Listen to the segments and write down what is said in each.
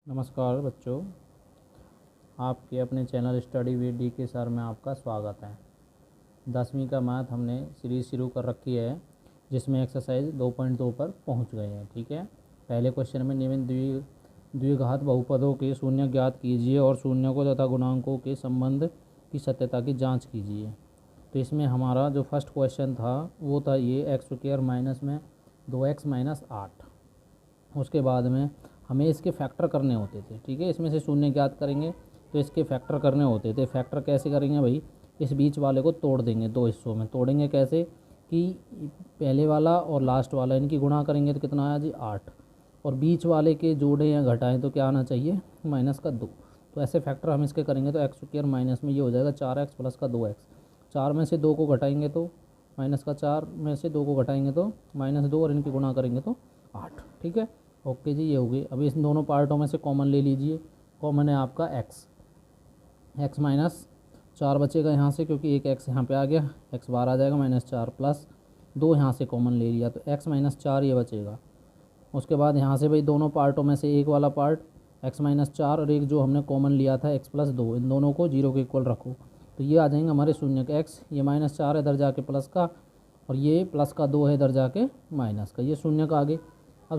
नमस्कार बच्चों, आपके अपने चैनल स्टडी विद डी के सर में आपका स्वागत है। 10वीं का मैथ हमने सीरीज़ शुरू कर रखी है, जिसमें एक्सरसाइज 2.2 पर पहुंच गए हैं। ठीक है, पहले क्वेश्चन में निम्न द्विघात बहुपदों के शून्य ज्ञात कीजिए और शून्यकों तथा गुणांकों के संबंध की सत्यता की जाँच कीजिए। तो इसमें हमारा जो फर्स्ट क्वेश्चन था वो था ये एक्स स्क्वायर माइनस में 2x माइनस 8। उसके बाद में हमें इसके फैक्टर करने होते थे। ठीक है, इसमें से शून्य ज्ञात करेंगे तो इसके फैक्टर करने होते थे। फैक्टर कैसे करेंगे भाई, इस बीच वाले को तोड़ देंगे, दो हिस्सों में तोड़ेंगे। कैसे कि पहले वाला और लास्ट वाला इनकी गुणा करेंगे तो कितना आया जी 8, और बीच वाले के जोड़े या घटाएं तो क्या आना चाहिए माइनस का 2। तो ऐसे फैक्टर हम इसके करेंगे तो एक्स स्क्वायर माइनस में ये हो जाएगा 4x प्लस का 2x। 4 में से 2 को घटाएंगे तो माइनस का 4 में से 2 को घटाएंगे तो -2 और इनकी गुणा करेंगे तो 8। ठीक है, ओके जी, ये हो गई। अभी इन दोनों पार्टों में से कॉमन ले लीजिए। कॉमन है आपका x माइनस 4 बचेगा यहाँ से, क्योंकि एक x यहाँ पे आ गया, x बाहर आ जाएगा -4 प्लस 2 यहाँ से कॉमन ले लिया तो x माइनस 4 ये बचेगा। उसके बाद यहाँ से भाई दोनों पार्टों में से एक वाला पार्ट x माइनस 4 और एक जो हमने कॉमन लिया था x प्लस 2, इन दोनों को 0 के इक्वल रखो तो ये आ जाएंगे हमारे शून्य के। x ये -4 है इधर जाके प्लस का, और ये प्लस का 2 है इधर जाके माइनस का, ये शून्य का आगे। अब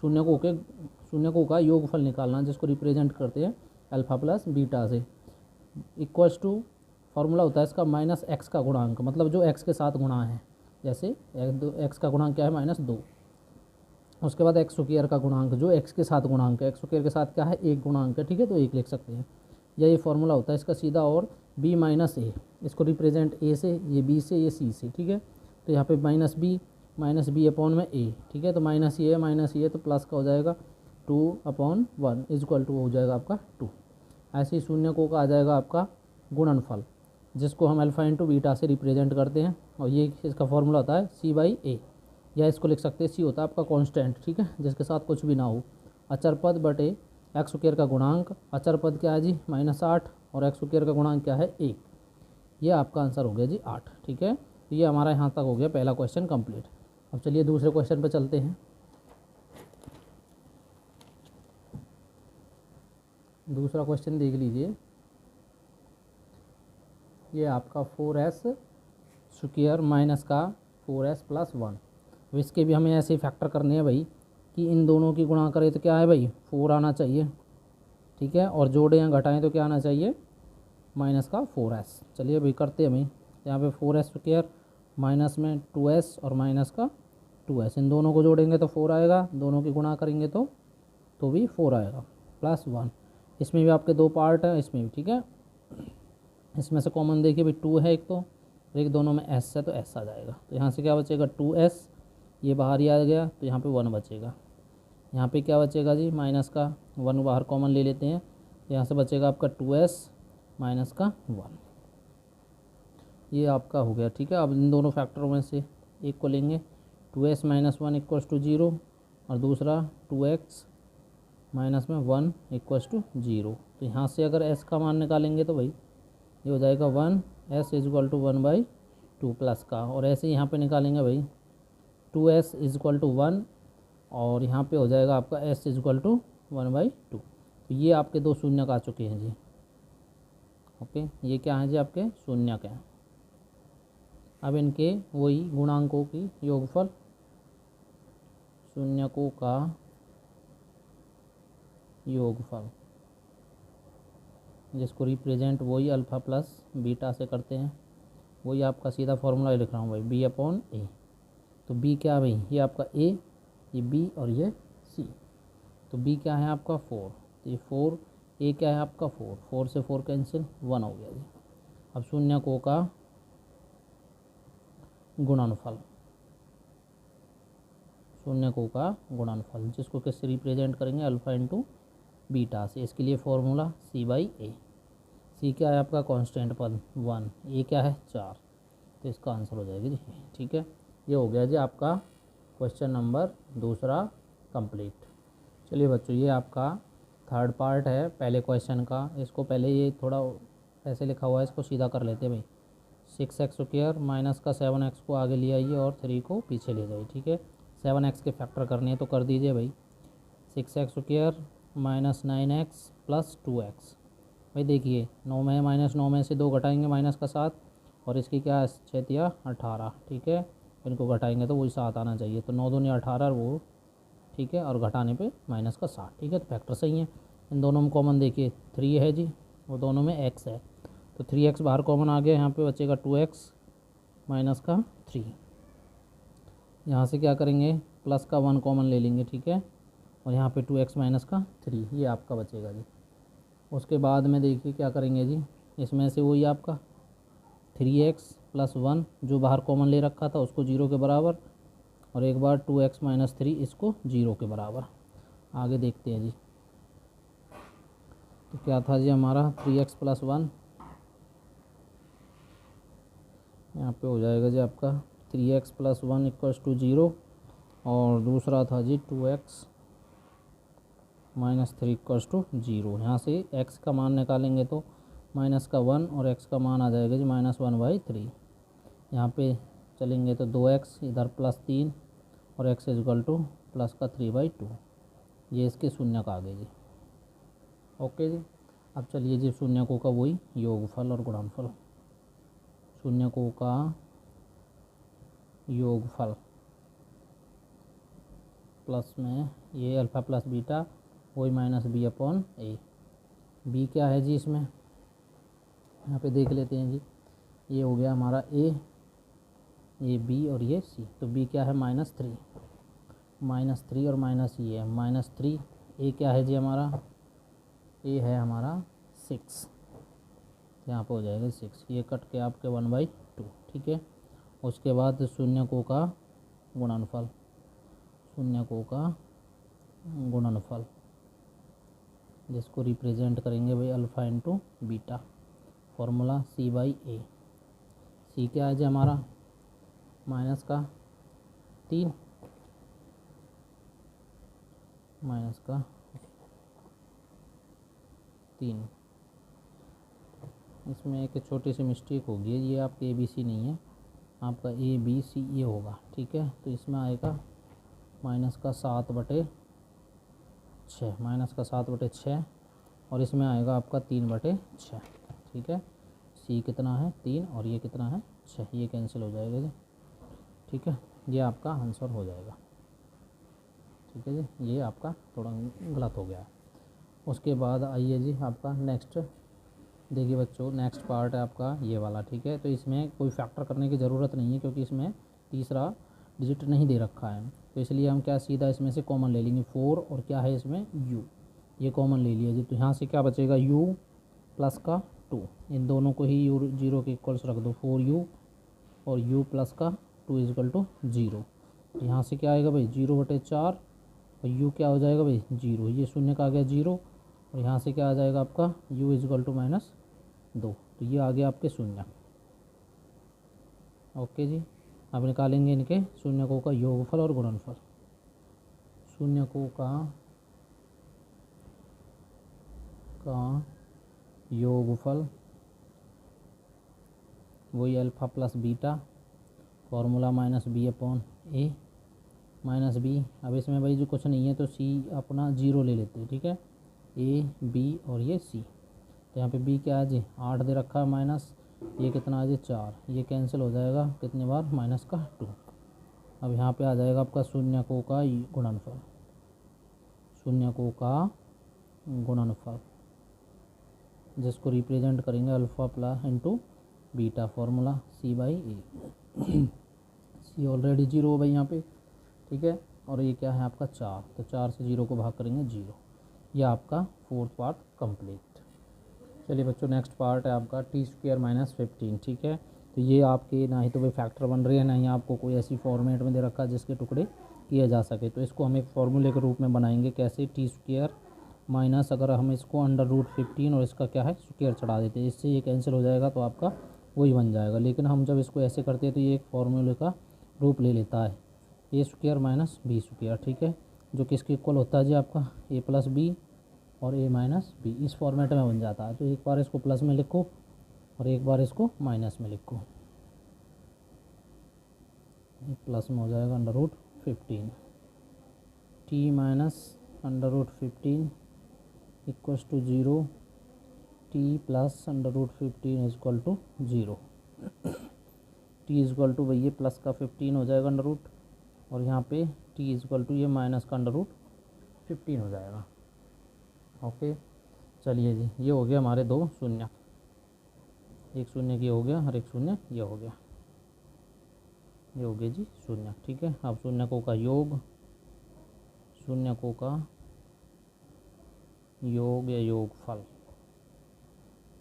शून्यकों का योगफल निकालना, जिसको रिप्रेजेंट करते हैं अल्फ़ा प्लस बीटा से। इक्वल्स टू फार्मूला होता है इसका -x का गुणांक, मतलब जो x के साथ गुणा है। जैसे x का गुणांक क्या है -2। उसके बाद एक्स स्क्वायर का गुणांक जो x के साथ गुणांक है, एक्स स्क्वायर के साथ क्या है एक गुणांक है। ठीक है, तो एक लिख सकते हैं। या ये फार्मूला होता है इसका सीधा, और b माइनस ए, इसको रिप्रेजेंट a से, ये b से, ये c से। ठीक है, तो यहाँ पे माइनस बी अपॉन में a। ठीक है, तो माइनस ये है तो प्लस का हो जाएगा 2/1 इजक्वल टू हो जाएगा आपका 2। ऐसे ही शून्यकों का आ जाएगा आपका गुणनफल, जिसको हम अल्फ़ा इंटू बीटा से रिप्रेजेंट करते हैं, और ये इसका फॉर्मूला होता है c/a, या इसको लिख सकते हैं c होता है आपका कांस्टेंट। ठीक है, जिसके साथ कुछ भी ना हो, अचर पद बटे एक्स स्क्वायर का गुणांक। अचर पद क्या है जी -8, और एक्स स्क्वायर का गुणांक क्या है 1। ये आपका आंसर हो गया जी 8। ठीक है, तो ये हमारा यहाँ तक हो गया पहला क्वेश्चन कंप्लीट। अब चलिए दूसरे क्वेश्चन पे चलते हैं। दूसरा क्वेश्चन देख लीजिए, ये आपका 4s स्क्वायर माइनस का 4s प्लस 1। अब इसके भी हमें ऐसे फैक्टर करने हैं भाई कि इन दोनों की गुणा करें तो क्या है भाई 4 आना चाहिए। ठीक है, और जोड़े या घटाएं तो क्या आना चाहिए माइनस का 4s। चलिए भाई करते हैं भाई, यहाँ पे 4s स्क्वायर माइनस में 2s और माइनस का 2s, इन दोनों को जोड़ेंगे तो 4 आएगा, दोनों की गुणा करेंगे तो भी 4 आएगा प्लस 1। इसमें भी आपके दो पार्ट हैं, इसमें भी। ठीक है, इसमें से कॉमन देखिए भाई 2 है एक तो, एक दोनों में s है तो s आ जाएगा। तो यहाँ से क्या बचेगा 2s, ये बाहर ही आ गया तो यहाँ पे 1 बचेगा। यहाँ पे क्या बचेगा जी माइनस का 1 बाहर कॉमन ले लेते हैं, तो यहाँ से बचेगा आपका 2s माइनस का 1। ये आपका हो गया। ठीक है, अब इन दोनों फैक्टरों में से एक को लेंगे, 2s माइनस 1 इक्वल्स टू 0, और दूसरा 2x माइनस में 1 इक्वल्स टू 0। तो यहाँ से अगर s का मान निकालेंगे तो भाई ये हो जाएगा 1s इजक्वल टू 1/2 प्लस का, और ऐसे यहाँ पे निकालेंगे भाई 2s इजक्वल टू 1, और यहाँ पे हो जाएगा आपका s इजक्वल टू 1/2। तो ये आपके दो शून्यक आ चुके हैं जी। ओके, ये क्या है जी आपके शून्यक हैं। अब इनके वही गुणांकों की योगफल, शून्यकों का योगफल, जिसको रिप्रेजेंट वही अल्फ़ा प्लस बीटा से करते हैं। वही आपका सीधा फॉर्मूला लिख रहा हूँ भाई, b अपॉन ए। तो b क्या है भाई, ये आपका a, ये b और ये c। तो b क्या है आपका 4, तो ये 4, a क्या है आपका 4, 4 से 4 कैंसिल, 1 हो गया जी। अब शून्यकों का गुणनफल, शून्यकों का गुणनफल, जिसको किससे रिप्रेजेंट करेंगे अल्फ़ा इंटू बीटा से। इसके लिए फॉर्मूला c/a। c क्या है आपका कांस्टेंट पद 1, a क्या है 4, तो इसका आंसर हो जाएगा जी। ठीक है, ये हो गया जी आपका क्वेश्चन नंबर दूसरा कंप्लीट। चलिए बच्चों, ये आपका थर्ड पार्ट है पहले क्वेश्चन का। इसको पहले ये थोड़ा ऐसे लिखा हुआ है, इसको सीधा कर लेते हैं भाई। 6x स्क्वायर माइनस का 7x को आगे ले आइए और 3 को पीछे ले जाइए। ठीक है, 7x के फैक्टर करने हैं तो कर दीजिए भाई। 6x square minus 9x plus 2x। भाई देखिए 9 में माइनस 9 में से 2 घटाएंगे माइनस का 7, और इसकी क्या 6 या 18, ठीक है। इनको घटाएंगे तो वही 7 आना चाहिए, तो 9 दूनी 18 वो, ठीक है, और घटाने पे माइनस का 7, ठीक है। तो फैक्टर सही है। इन दोनों में कॉमन देखिए 3 है जी, वो दोनों में x है, तो 3x बाहर कॉमन आ गया, यहाँ पे बचेगा 2x माइनस का 3। यहाँ से क्या करेंगे, प्लस का 1 कॉमन ले लेंगे, ठीक है, और यहाँ पे 2x माइनस का 3, ये आपका बचेगा जी। उसके बाद में देखिए क्या करेंगे जी, इसमें से वही आपका 3x प्लस 1 जो बाहर कॉमन ले रखा था उसको 0 के बराबर, और एक बार 2x माइनस 3 इसको 0 के बराबर। आगे देखते हैं जी, तो क्या था जी हमारा 3x प्लस 1, यहाँ पे हो जाएगा जी आपका 3x प्लस 1 इक्वल्स टू 0, और दूसरा था जी 2x माइनस 3 इक्वल्स टू 0। यहाँ से x का मान निकालेंगे तो माइनस का 1 और x का मान आ जाएगा जी -1/3। यहाँ पे चलेंगे तो 2x इधर प्लस 3 और x इजकल टू प्लस का 3/2, ये इसके शून्यक आ गए जी। ओके जी, अब चलिए जी शून्यकों का वही योगफल और गुणनफल। शून्यकों का योगफल प्लस में ये अल्फ़ा प्लस बीटा वही माइनस बी अपॉन ए। बी क्या है जी इसमें, यहाँ पे देख लेते हैं जी, ये हो गया हमारा ए, ये बी और ये सी। तो बी क्या है -3, -3 और माइनस ये है -3। ए क्या है जी हमारा, ए है हमारा 6, यहाँ पर हो जाएगा 6, ये कट के आपके 1/2, ठीक है। उसके बाद शून्यकों का गुणनफल, शून्यकों का गुणनफल जिसको रिप्रेजेंट करेंगे भाई alpha into beta, formula C/A। सी क्या है जी हमारा माइनस का 3, माइनस का 3। इसमें एक छोटी सी मिस्टेक होगी, ये आपके ABC नहीं है, आपका ABC ये होगा, ठीक है। तो इसमें आएगा माइनस का 7/6, माइनस का 7/6, और इसमें आएगा आपका 3/6, ठीक है। सी कितना है 3 और ये कितना है 6, ये कैंसिल हो जाएगा जी, ठीक है। ये आपका आंसर हो जाएगा, ठीक है जी। ये आपका थोड़ा गलत हो गया है। उसके बाद आइए जी आपका नेक्स्ट, देखिए बच्चों नेक्स्ट पार्ट है आपका ये वाला, ठीक है। तो इसमें कोई फैक्टर करने की ज़रूरत नहीं है क्योंकि इसमें तीसरा डिजिट नहीं दे रखा है, तो इसलिए हम क्या सीधा इसमें से कॉमन ले लेंगे 4, और क्या है इसमें u, ये कॉमन ले लिया जी। तो यहाँ से क्या बचेगा u प्लस का 2, इन दोनों को ही u 0 के इक्वल्स रख दो, 4u और u प्लस का 2 इजकल टू 0। यहाँ से क्या आएगा भाई 0/4, और u क्या हो जाएगा भाई 0, ये शून्य का आ गया 0, और यहाँ से क्या आ जाएगा आपका u इजकल टू -2, तो ये आ गया आपके शून्य। ओके जी, अब निकालेंगे इनके शून्यकों का योगफल और गुणनफल। शून्यकों का योगफल वही alpha plus beta, formula -b/a minus b. अब इसमें भाई जो कुछ नहीं है तो सी अपना 0 ले लेते हैं, ठीक है, ए बी और ये सी। तो यहाँ पे बी क्या है जी 8 दे रखा है, माइनस ये कितना है जी 4, ये कैंसिल हो जाएगा कितने बार माइनस का 2। अब यहाँ पे आ जाएगा आपका शून्यकों का गुणनफल, शून्यकों का गुणनफल जिसको रिप्रेजेंट करेंगे alpha plus into beta, formula C/A। सी ऑलरेडी 0 हो भाई यहाँ पे, ठीक है, और ये क्या है आपका 4, तो 4 से 0 को भाग करेंगे 0। ये आपका 4th पार्ट कंप्लीट। चलिए बच्चों नेक्स्ट पार्ट है आपका t² - 15, ठीक है। तो ये आपके ना ही तो भाई फैक्टर बन रही है, ना ही आपको कोई ऐसी फॉर्मेट में दे रखा है जिसके टुकड़े किए जा सके। तो इसको हम एक फॉर्मूले के रूप में बनाएंगे, कैसे t² माइनस, अगर हम इसको √15 और इसका क्या है स्क्वायर चढ़ा देते हैं, इससे ये कैंसिल हो जाएगा तो आपका वही बन जाएगा। लेकिन हम जब इसको ऐसे करते हैं तो ये एक फॉर्मूले का रूप ले लेता है, a² - b², ठीक है, जो किसके इक्वल होता है जी आपका a + b और a - b, इस फॉर्मेट में बन जाता है। तो एक बार इसको प्लस में लिखो और एक बार इसको माइनस में लिखो, प्लस में हो जाएगा √15, t - √15 equals to 0, t plus √15 is equal to 0। T is equal to भैया प्लस का 15 हो जाएगा अंडर रूट, और यहाँ पे टी इज इक्वल टू ये माइनस का √15 हो जाएगा। ओके, चलिए जी, ये हो गया हमारे दो शून्य, एक शून्य ये हो गया और एक शून्य ये हो गया, ये हो गया जी शून्य। ठीक है, अब शून्यकों का योग, शून्यकों का योग या योगफल,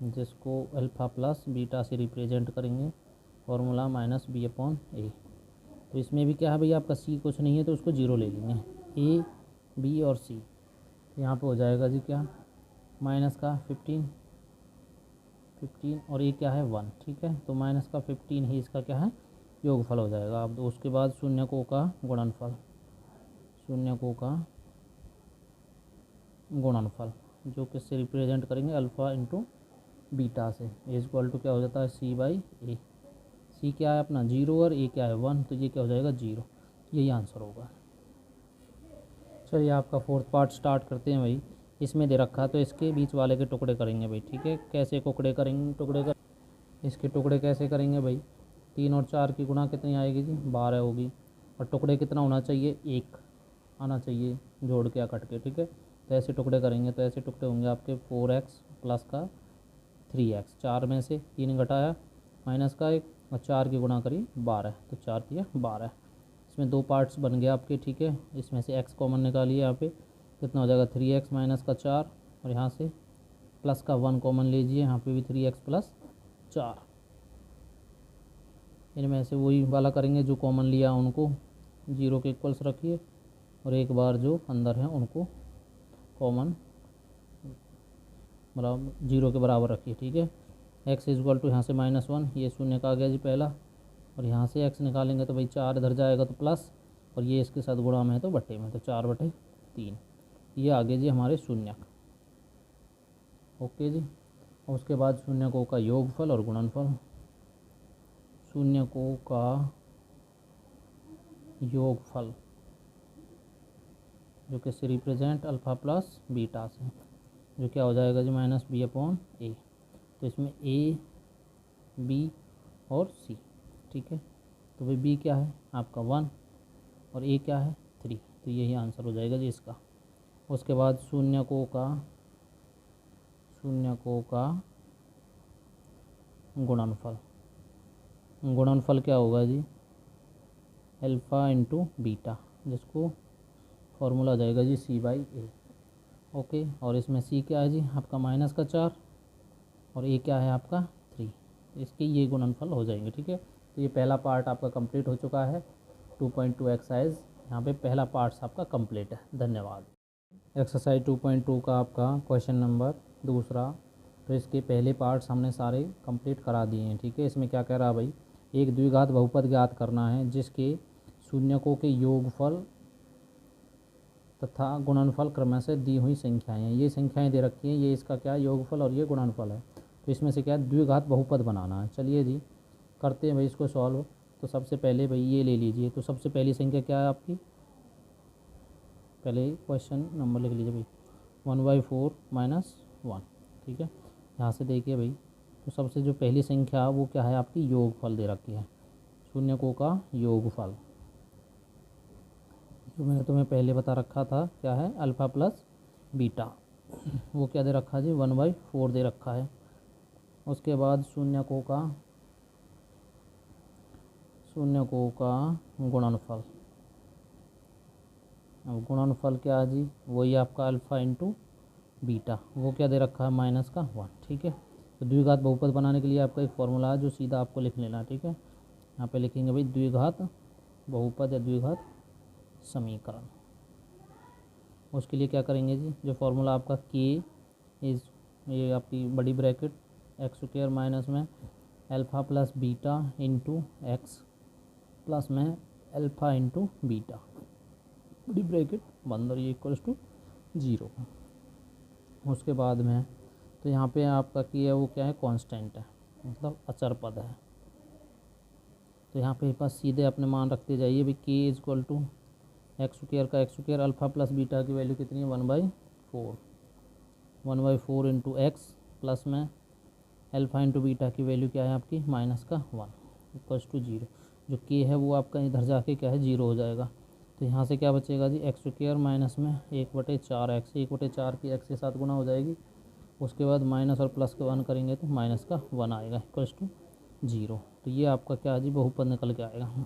जिसको अल्फ़ा प्लस बीटा से रिप्रेजेंट करेंगे, फॉर्मूला -b/a। तो इसमें भी क्या है भैया, आपका सी कुछ नहीं है तो उसको 0 ले लेंगे, ए बी और सी। यहाँ पे हो जाएगा जी क्या, माइनस का 15 और ये क्या है 1। ठीक है, तो माइनस का 15 ही इसका क्या है, योगफल हो जाएगा। अब उसके बाद शून्यकों का गुणनफल, शून्यकों का गुणनफल जो किससे रिप्रेजेंट करेंगे, अल्फ़ा इंटू बीटा से, इज इक्वल टू क्या हो जाता है, c/a। सी क्या है अपना 0 और ए क्या है 1, तो ये क्या हो जाएगा 0, यही आंसर होगा। चलिए आपका फोर्थ पार्ट स्टार्ट करते हैं भाई। इसमें दे रखा है तो इसके बीच वाले के टुकड़े करेंगे भाई। ठीक है, कैसे टुकड़े करेंगे, इसके टुकड़े कैसे करेंगे भाई, 3 और 4 की गुणा कितनी आएगी जी, 12 होगी, और टुकड़े कितना होना चाहिए, 1 आना चाहिए जोड़ के या कट के। ठीक है, तो ऐसे टुकड़े करेंगे, तो ऐसे टुकड़े होंगे आपके 4x प्लस का 3x, 4 में से 3 घटाया माइनस का 1 और 4 की गुणा करी 12, तो 4 दिया 12। इसमें दो पार्ट्स बन गए आपके। ठीक है, इसमें से x कॉमन निकालिए, यहाँ पे कितना हो जाएगा 3x माइनस का 4, और यहाँ से प्लस का 1 कॉमन लीजिए, यहाँ पे भी 3x प्लस 4। इनमें से वही वाला करेंगे जो कॉमन लिया उनको 0 के इक्वल्स रखिए, और एक बार जो अंदर है उनको कॉमन बराबर 0 के बराबर रखिए। ठीक है, x इज इक्वल टू यहाँ से -1, ये शून्य का आ गया जी पहला, और यहाँ से x निकालेंगे तो भाई 4 इधर जाएगा तो प्लस, और ये इसके साथ गुणा में है तो बट्टे में, तो 4/3, ये आ गया जी हमारे शून्यक। ओके जी, और उसके बाद शून्यकों का योगफल और गुणनफल, शून्यकों का योगफल जो कि से रिप्रेजेंट अल्फ़ा प्लस बीटा से, जो क्या हो जाएगा जी -b/a। तो इसमें a b और c। ठीक है, तो भाई b क्या है आपका 1 और a क्या है 3, तो यही आंसर हो जाएगा जी इसका। उसके बाद शून्यकों का गुणनफल, गुणनफल क्या होगा जी, अल्फ़ा इंटू बीटा, जिसको फॉर्मूला आ जाएगा जी c/a। ओके, और इसमें c क्या है जी आपका -4 और a क्या है आपका 3, इसके ये गुणनफल हो जाएंगे। ठीक है, तो ये पहला पार्ट आपका कंप्लीट हो चुका है। 2.2 एक्सरसाइज यहाँ पे पहला पार्ट्स आपका कंप्लीट है। धन्यवाद। एक्सरसाइज 2.2 का आपका क्वेश्चन नंबर दूसरा, तो इसके पहले पार्ट्स हमने सारे कंप्लीट करा दिए हैं। ठीक है, इसमें क्या कह रहा है भाई, एक द्विघात बहुपद ज्ञात करना है जिसके शून्यकों के योगफल तथा गुणनफल क्रमशः दी हुई संख्याएं हैं। ये संख्याएं दे रखी हैं, ये इसका क्या योगफल और ये गुणनफल है। तो इसमें से क्या है, द्विघात बहुपद बनाना है। चलिए जी करते हैं भाई इसको सॉल्व। तो सबसे पहले भाई ये ले लीजिए, तो सबसे पहली संख्या क्या है आपकी, पहले क्वेश्चन नंबर लिख लीजिए भाई 1/4 - 1। ठीक है, यहाँ से देखिए भाई, तो सबसे जो पहली संख्या है वो क्या है आपकी, योगफल दे रखी है, शून्यकों का योगफल, जो मैंने तुम्हें पहले बता रखा था क्या है, अल्फ़ा प्लस बीटा, वो क्या दे रखा है जी 1/4 दे रखा है। उसके बाद शून्यकों का गुणनफल, अब गुणनफल क्या है जी, वही आपका अल्फ़ा इंटू बीटा, वो क्या दे रखा है -1। ठीक है, तो द्विघात बहुपद बनाने के लिए आपका एक फॉर्मूला है जो सीधा आपको लिख लेना है। ठीक है, यहाँ पे लिखेंगे भाई द्विघात बहुपद या द्विघात समीकरण। उसके लिए क्या करेंगे जी, जो फॉर्मूला आपका k इज़, ये आपकी बड़ी ब्रैकेट x² माइनस में alpha plus beta into x plus में अल्फ़ा इंटू बीटा, बड़ी ब्रैकेट बंद, और ये इक्वल्स टू 0। उसके बाद में तो यहाँ पे आपका k है वो क्या है, कांस्टेंट है, मतलब अचर पद है। तो यहाँ पे बस सीधे अपने मान रखते जाइए भाई, k is equal to x² का x² अल्फ़ा प्लस बीटा की वैल्यू कितनी है 1/4, 1/4 इंटू एक्स प्लस में अल्फ़ा इंटू बीटा की वैल्यू क्या है आपकी माइनस का 1 इक्वल्स टू 0। जो के है वो आपका इधर जाके क्या है 0 हो जाएगा। तो यहाँ से क्या बचेगा जी एक्स स्क्वायर माइनस में 1/4 एक्स, 1/4 की एक्स के साथ गुना हो जाएगी। उसके बाद माइनस और प्लस का 1 करेंगे तो माइनस का 1 आएगा इक्वल्स टू 0। तो ये आपका क्या है जी बहुपद निकल के आएगा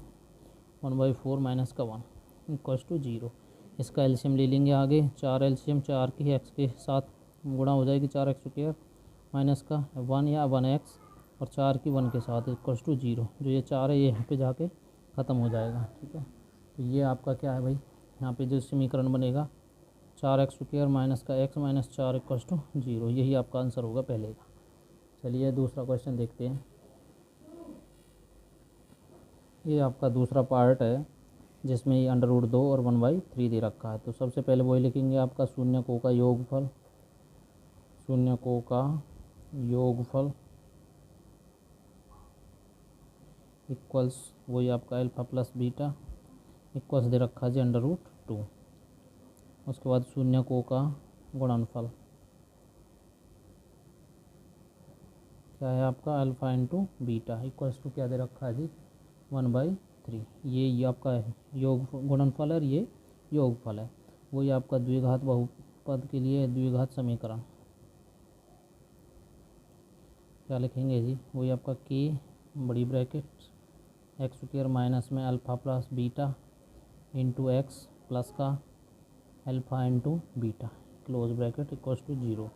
1/4 माइनस का 1 इक्वल्स टू 0। इसका एलसीएम ले लेंगे आगे, 4 एलसीएम 4 की एक्स के साथ गुणा हो जाएगी 4 एक्स स्क्वायर माइनस का 1 या 1 एक्स और 4 की 1 के साथ इक्वल्स टू 0। जो ये 4 है ये यहाँ पे जाके ख़त्म हो जाएगा। ठीक है, तो ये आपका क्या है भाई, यहाँ पे जो समीकरण बनेगा 4 एक्स स्क्वायर माइनस का एक्स माइनस 4 इक्वल्स टू 0। यही आपका आंसर होगा पहले का। चलिए दूसरा क्वेश्चन देखते हैं। ये आपका दूसरा पार्ट है जिसमें ये √2 और 1/3 दे रखा है। तो सबसे पहले वही लिखेंगे आपका शून्यकों का योगफल, शून्यकों का योगफल इक्वल्स वही आपका अल्फ़ा प्लस बीटा इक्वल्स दे रखा है जी √2। उसके बाद शून्यकों का गुणनफल क्या है आपका alpha into beta equals to क्या दे रखा है जी 1/3। ये आपका योग गुणनफल है और ये योगफल है। वही आपका द्विघात बहुपद के लिए द्विघात समीकरण क्या लिखेंगे जी, वही आपका के बड़ी ब्रैकेट एक्स स्क्वायर माइनस में alpha plus beta into x plus का alpha into beta close bracket equals to 0।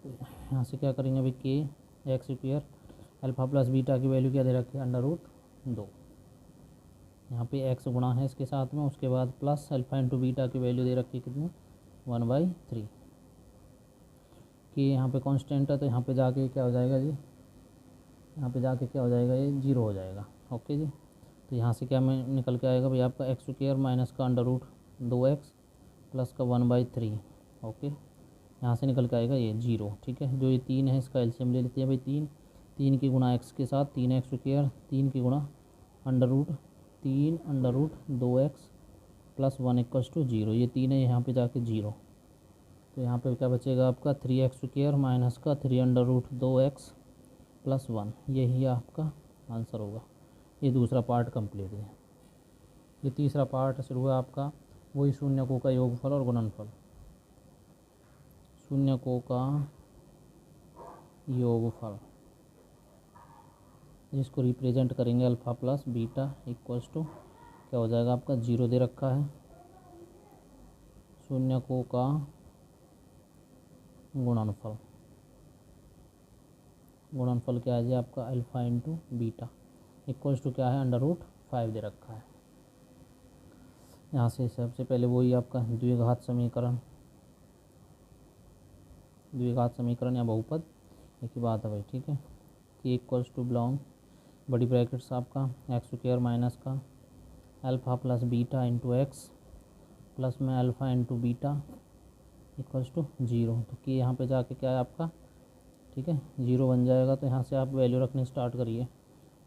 यहाँ से क्या करेंगे अभी के x square alpha plus beta की वैल्यू क्या दे रखी है √2। यहाँ पे एक्स गुणा है इसके साथ में, उसके बाद प्लस अल्फ़ा इंटू बीटा की वैल्यू दे रखी है कितनी 1/3। कि यहाँ पे कांस्टेंट है तो यहाँ पे जाके क्या हो जाएगा जी, यहाँ पे जाके क्या हो जाएगा ये 0 हो जाएगा। ओके जी, तो यहाँ से क्या में निकल के आएगा भाई आपका एक्स स्क्वायर माइनस का √2x प्लस का 1/3। ओके, यहाँ से निकल के आएगा ये 0। ठीक है, जो ये 3 है इसका एलसीएम ले लेते हैं भाई 3 की गुणा एक्स के साथ 3x स्क्वायर 3 की गुणा √2x प्लस 1 इक्वल्स टू 0। ये 3 है यहाँ पे जाके 0। तो यहाँ पे क्या बचेगा आपका 3x स्क्वायर माइनस का 3 √2x प्लस 1। यही आपका आंसर होगा। ये दूसरा पार्ट कंप्लीट है। ये तीसरा पार्ट शुरू है आपका वही शून्यकों का योगफल और गुणनफल। शून्यकों का योगफल जिसको रिप्रेजेंट करेंगे alpha plus beta equals to क्या हो जाएगा आपका 0 दे रखा है। शून्यकों का गुणनफल, गुणनफल क्या है जी आपका alpha into beta equals to क्या है √5 दे रखा है। यहाँ से सबसे पहले वही आपका द्विघात समीकरण, द्विघात समीकरण या बहुपद एक ही बात है भाई। ठीक है, कि इक्वल्स टू बिलोंग बड़ी ब्रैकेट्स आपका एक्स स्क्वायर माइनस का alpha plus beta into x plus में alpha into beta equals to 0। तो कि यहाँ पे जाके क्या है आपका, ठीक है 0 बन जाएगा। तो यहाँ से आप वैल्यू रखनी स्टार्ट करिए।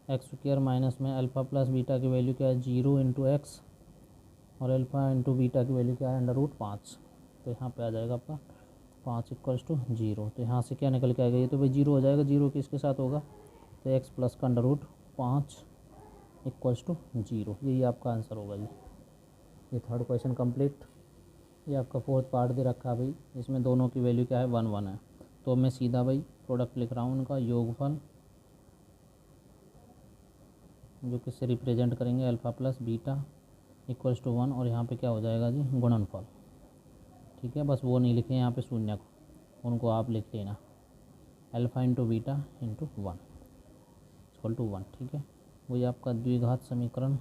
एक्स स्क्वायर माइनस में अल्फ़ा प्लस बीटा की वैल्यू क्या है 0 इंटू एक्स और अल्फ़ा इंटू बीटा की वैल्यू क्या है √5। तो यहाँ पे आ जाएगा आपका 5 इक्वल्स टू 0। तो यहाँ से क्या निकल के आएगा, ये तो भाई 0 हो जाएगा। 0 किसके साथ होगा, तो एक्स प्लस का √5 इक्वल्स टू 0। यही आपका आंसर होगा जी। ये थर्ड क्वेश्चन कंप्लीट। ये आपका फोर्थ पार्ट दे रखा है भाई, इसमें दोनों की वैल्यू क्या है 1 1 है। तो मैं सीधा भाई प्रोडक्ट लिख रहा हूँ उनका योगफल जो किससे रिप्रेजेंट करेंगे alpha plus beta equals to 1 और यहाँ पे क्या हो जाएगा जी गुणनफल। ठीक है, बस वो नहीं लिखे यहाँ पे शून्य को, उनको आप लिख लेना alpha into beta into 1 equal to 1। ठीक है, वही आपका द्विघात समीकरण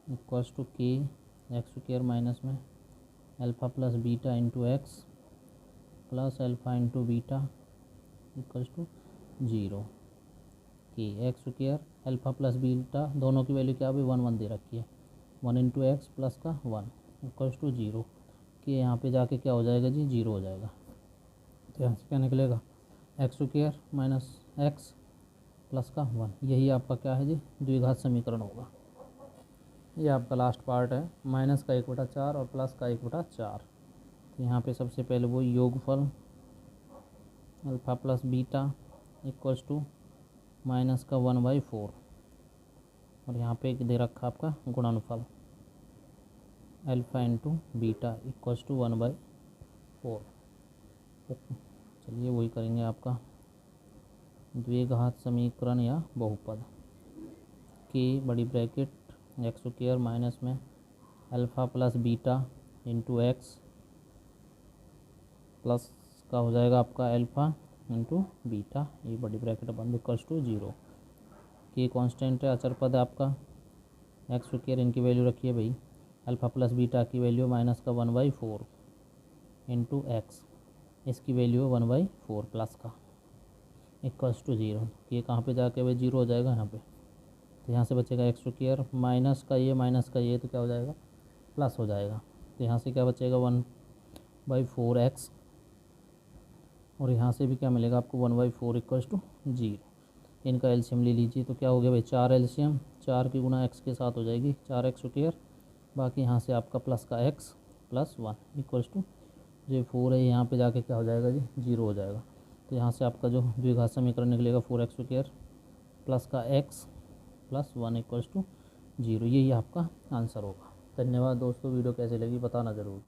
equals to k x square minus में alpha plus beta into x plus alpha into beta equals to 0। कि x square alpha plus beta दोनों की वैल्यू क्या अभी 1 1 दे रखी है 1 इंटू एक्स प्लस का 1 इक्वल्स टू 0। कि यहाँ पे जाके क्या हो जाएगा जी 0 हो जाएगा। तो यहाँ से क्या निकलेगा x square minus x plus का 1। यही आपका क्या है जी द्विघात समीकरण होगा। ये आपका लास्ट पार्ट है, -का 1/4 और +का 1/4। तो यहाँ पे सबसे पहले वो योगफल alpha plus beta equals to minus का 1/4 और यहाँ पे एक दे रखा आपका गुणनफल alpha into beta equals to 1/4। चलिए वही करेंगे आपका द्विघात समीकरण या बहुपद की बड़ी ब्रैकेट एक्स स्क्वायर माइनस में alpha plus beta into x plus का हो जाएगा आपका अल्फ़ा इंटू बीटा, ये बड़ी ब्रैकेट बंद इक्वल्स टू 0। कि कांस्टेंट है, अचर पद है आपका एक्स स्क्वायर, इनकी वैल्यू रखी है भाई अल्फ़ा प्लस बीटा की वैल्यू माइनस का 1/4 इंटू एक्स, इसकी वैल्यू 1/4 प्लस का इक्वल्स टू 0। ये कहाँ पे जाके भाई 0 हो जाएगा यहाँ पे, तो यहाँ से बचेगा एक्स स्क्वायर माइनस का ये तो क्या हो जाएगा प्लस हो जाएगा। तो यहाँ से क्या बचेगा 1/4 एक्स और यहाँ से भी क्या मिलेगा आपको 1/4 इक्वल्स टू 0। इनका एलसीएम ले लीजिए तो क्या हो गया भाई 4 एलसीएम 4 की गुना एक्स के साथ हो जाएगी 4x स्क्वायर, बाकी यहाँ से आपका प्लस का x प्लस 1 इक्वल्स टू जो 4 है यहाँ पे जाके क्या हो जाएगा जी 0 हो जाएगा। तो यहाँ से आपका जो द्विघात समीकरण निकलेगा 4x स्क्वायर प्लस का x प्लस 1 इक्वल्स टू 0, यही आपका आंसर होगा। धन्यवाद दोस्तों, वीडियो कैसे लगी बताना ज़रूर।